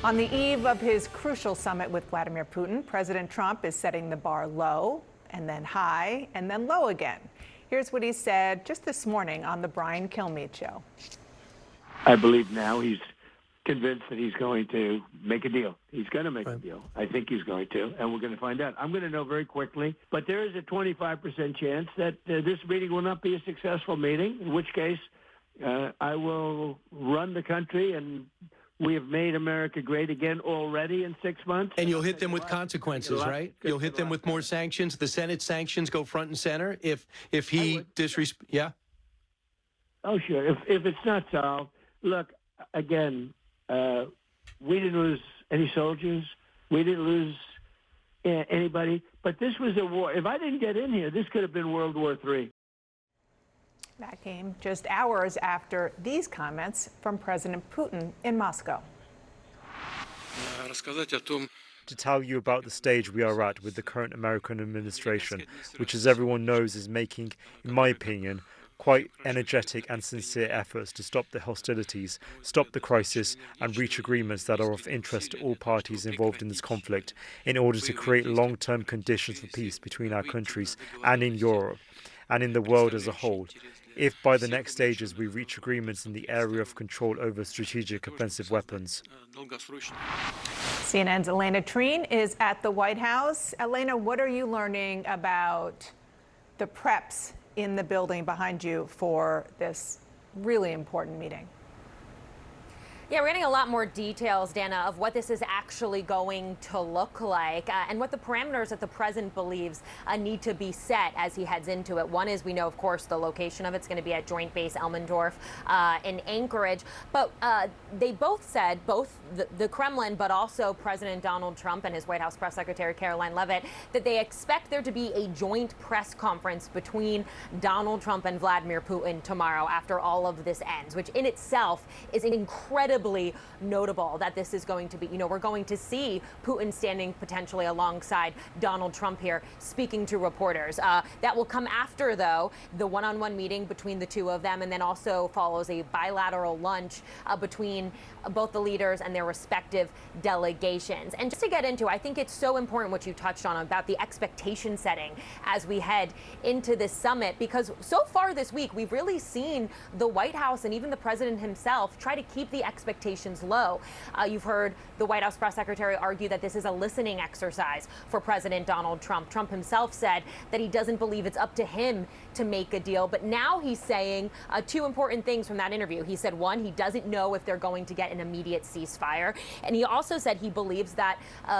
On the eve of his crucial summit with Vladimir Putin, President Trump is setting the bar low and then high and then low again. Here's what he said just this morning on the Brian Kilmeade Show. I believe now he's convinced that he's going to make a deal. He's going to make a deal. I think he's going to, and we're going to find out. I'm going to know very quickly, but there is a 25% chance that this meeting will not be a successful meeting, in which case I will run the country, and we have made America great again already in 6 months. And you'll hit them with consequences, right? You'll hit them with more sanctions. The Senate sanctions go front and center if he yeah? Oh, sure. If it's not solved, look, again, we didn't lose any soldiers. We didn't lose anybody. But this was a war. If I didn't get in here, this could have been World War III. That came just hours after these comments from President Putin in Moscow. To tell you about the stage we are at with the current American administration, which, as everyone knows, is making, in my opinion, quite energetic and sincere efforts to stop the hostilities, stop the crisis, and reach agreements that are of interest to all parties involved in this conflict in order to create long-term conditions for peace between our countries and in Europe and in the world as a whole. If by the next stages we reach agreements in the area of control over strategic offensive weapons. CNN's Elena Treen is at the White House. Elena, what are you learning about the preps in the building behind you for this really important meeting? Yeah, we're getting a lot more details, Dana, of what this is actually going to look like and what the parameters that the president believes need to be set as he heads into it. One is we know, of course, the location of it's going to be at Joint Base Elmendorf in Anchorage. But they both said, both the Kremlin, but also President Donald Trump and his White House press secretary, Caroline Leavitt, that they expect there to be a joint press conference between Donald Trump and Vladimir Putin tomorrow after all of this ends, which in itself is incredibly notable that this is going to be, we're going to see Putin standing potentially alongside Donald Trump here speaking to reporters. That will come after, though, the one-on-one meeting between the two of them, and then also follows a bilateral lunch between both the leaders and their respective delegations. And just to get into, I think it's so important what you touched on about the expectation setting as we head into this summit, because so far this week, we've really seen the White House and even the president himself try to keep the expectations low. You've heard the White House press secretary argue that this is a listening exercise for President Donald Trump. Trump himself said that he doesn't believe it's up to him to make a deal. But now he's saying two important things from that interview. He said, one, he doesn't know if they're going to get an immediate ceasefire. And he also said he believes that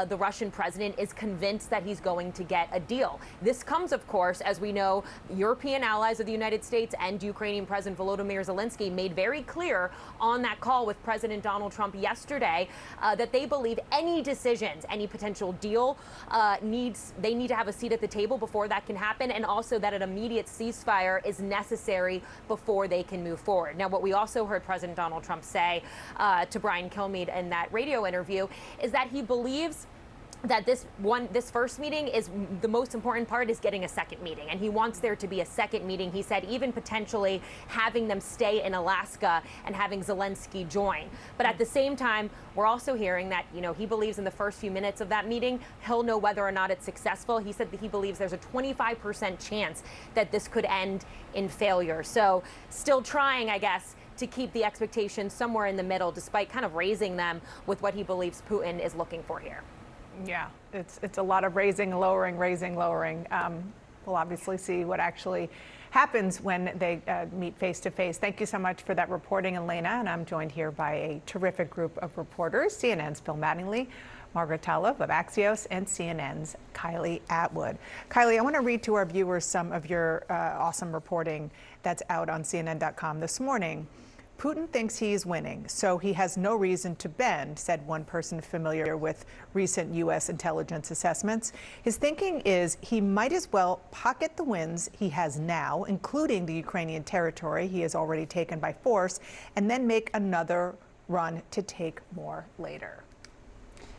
the Russian president is convinced that he's going to get a deal. This comes, of course, as we know, European allies of the United States and Ukrainian President Volodymyr Zelensky made very clear on that call with President Donald Trump yesterday that they believe any decisions, any potential deal they need to have a seat at the table before that can happen, and also that an immediate ceasefire is necessary before they can move forward. Now, what we also heard President Donald Trump say to Brian Kilmeade in that radio interview is that he believes that this first meeting is the most important part is getting a second meeting, and he wants there to be a second meeting. He said even potentially having them stay in Alaska and having Zelensky join. But at the same time, we're also hearing that, he believes in the first few minutes of that meeting, he'll know whether or not it's successful. He said that he believes there's a 25% chance that this could end in failure. So still trying, I guess, to keep the expectations somewhere in the middle, despite kind of raising them with what he believes Putin is looking for here. Yeah, it's a lot of raising, lowering. We'll obviously see what actually happens when they meet face to face. Thank you so much for that reporting, Elena. And I'm joined here by a terrific group of reporters, CNN's Bill Mattingly, Margaret Talev of Axios, and CNN's Kylie Atwood. Kylie, I want to read to our viewers some of your awesome reporting that's out on CNN.com this morning. Putin thinks he's winning, so he has no reason to bend, said one person familiar with recent U.S. intelligence assessments. His thinking is he might as well pocket the wins he has now, including the Ukrainian territory he has already taken by force, and then make another run to take more later.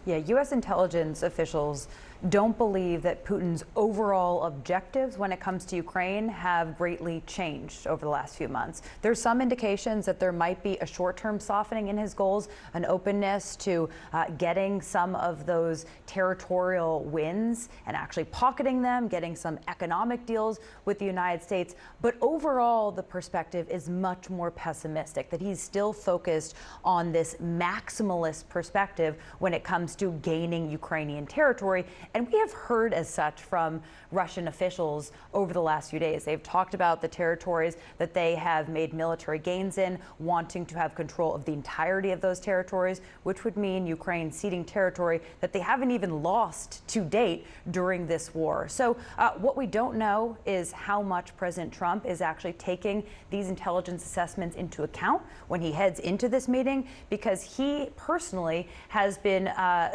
Yeah, U.S. intelligence officials don't believe that Putin's overall objectives when it comes to Ukraine have greatly changed over the last few months. There's some indications that there might be a short-term softening in his goals, an openness to getting some of those territorial wins and actually pocketing them, getting some economic deals with the United States. But overall, the perspective is much more pessimistic, that he's still focused on this maximalist perspective when it comes to gaining Ukrainian territory. And we have heard as such from Russian officials over the last few days. They've talked about the territories that they have made military gains in, wanting to have control of the entirety of those territories, which would mean Ukraine ceding territory that they haven't even lost to date during this war. So what we don't know is how much President Trump is actually taking these intelligence assessments into account when he heads into this meeting, because he personally has been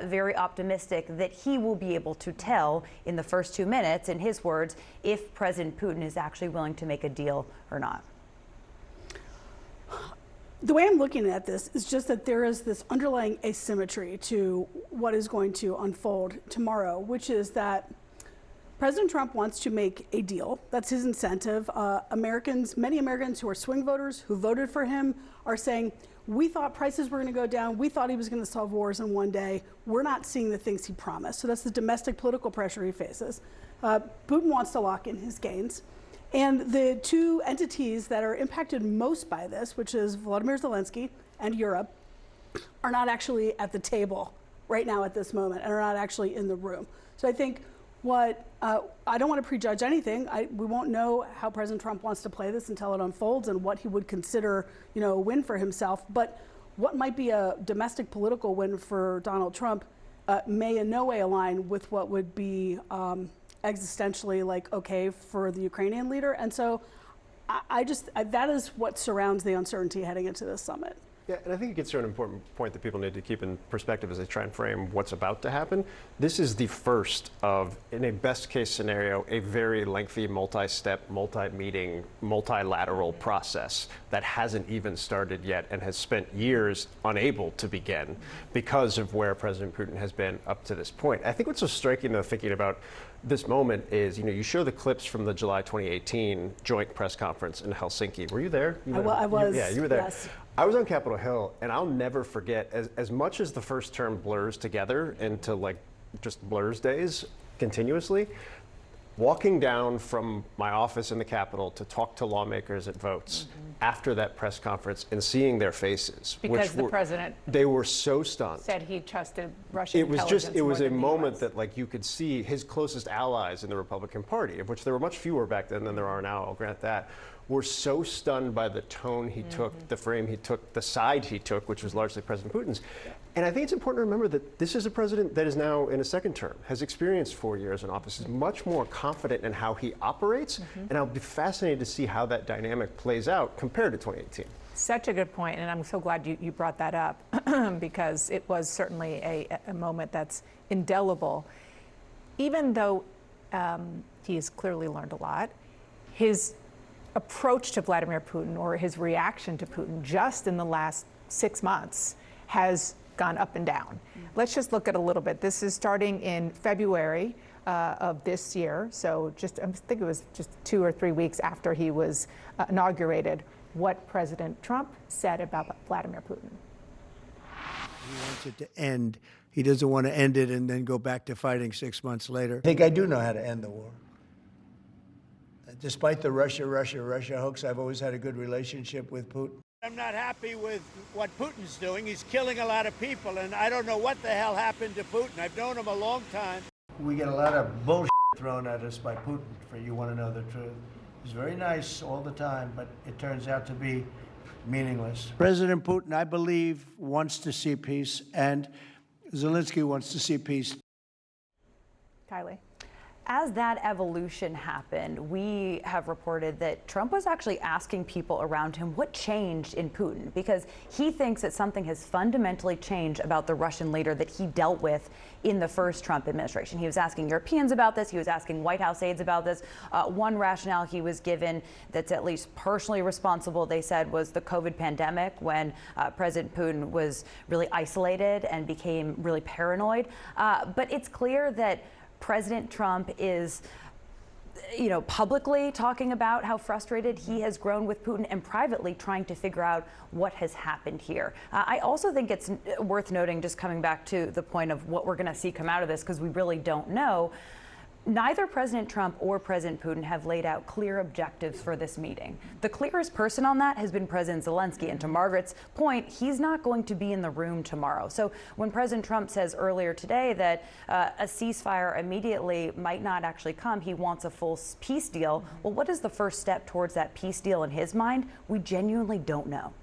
very optimistic that he will be able to tell in the first 2 minutes, in his words, if President Putin is actually willing to make a deal or not. The way I'm looking at this is just that there is this underlying asymmetry to what is going to unfold tomorrow, which is that President Trump wants to make a deal. That's his incentive. Many Americans who are swing voters who voted for him are saying, we thought prices were going to go down. We thought he was going to solve wars in one day. We're not seeing the things he promised. So that's the domestic political pressure he faces. Putin wants to lock in his gains. And the two entities that are impacted most by this, which is Volodymyr Zelensky and Europe, are not actually at the table right now at this moment and are not actually in the room. So I think I don't want to prejudge anything. We won't know how President Trump wants to play this until it unfolds and what he would consider, a win for himself. But what might be a domestic political win for Donald Trump may in no way align with what would be existentially okay for the Ukrainian leader. And so that is what surrounds the uncertainty heading into this summit. Yeah, and I think it gets to an important point that people need to keep in perspective as they try and frame what's about to happen. This is the first of, in a best case scenario, a very lengthy multi-step, multi-meeting, multilateral process that hasn't even started yet and has spent years unable to begin because of where President Putin has been up to this point. I think what's so striking, though, thinking about this moment is, you show the clips from the July 2018 joint press conference in Helsinki. Were you there? I was. Yeah, you were there. Yes. I was on Capitol Hill, and I'll never forget, as much as the first term blurs together into just blurs days continuously, walking down from my office in the Capitol to talk to lawmakers at votes after that press conference and seeing their faces. Because the president they were so stunned. said he trusted Russian It was intelligence it was more a than the moment US. that you could see his closest allies in the Republican Party, of which there were much fewer back then than there are now, I'll grant that, were so stunned by the tone he took, the frame he took, the side he took, which was largely President Putin's. And I think it's important to remember that this is a president that is now in a second term, has experienced 4 years in office, is much more confident in how he operates, and I'll be fascinated to see how that dynamic plays out compared to 2018. Such a good point, and I'm so glad you brought that up because it was certainly a moment that's indelible. Even though he's clearly learned a lot, his approach to Vladimir Putin, or his reaction to Putin just in the last 6 months, has gone up and down. Let's just look at a little bit. This is starting in February of this year, so I think it was just 2 or 3 weeks after he was inaugurated, what President Trump said about Vladimir Putin. He wants it to end. He doesn't want to end it and then go back to fighting 6 months later. I think I do know how to end the war. Despite the Russia hoax, I've always had a good relationship with Putin. I'm not happy with what Putin's doing. He's killing a lot of people, and I don't know what the hell happened to Putin. I've known him a long time. We get a lot of bullshit thrown at us by Putin, for you want to know the truth. He's very nice all the time, but it turns out to be meaningless. President Putin, I believe, wants to see peace, and Zelensky wants to see peace. Kylie? as that evolution happened, we have reported that Trump was actually asking people around him what changed in Putin, because he thinks that something has fundamentally changed about the Russian leader that he dealt with in the first Trump administration. He was asking Europeans about this. He was asking White House aides about this. One rationale he was given that's at least personally responsible, they said, was the COVID pandemic, when President Putin was really isolated and became really paranoid. But it's clear that President Trump is, publicly talking about how frustrated he has grown with Putin, and privately trying to figure out what has happened here. I also think it's worth noting, just coming back to the point of what we're going to see come out of this, because we really don't know, neither President Trump or President Putin have laid out clear objectives for this meeting. The clearest person on that has been President Zelensky. And to Margaret's point, he's not going to be in the room tomorrow. So when President Trump says earlier today that a ceasefire immediately might not actually come, he wants a full peace deal. Well, what is the first step towards that peace deal in his mind? We genuinely don't know.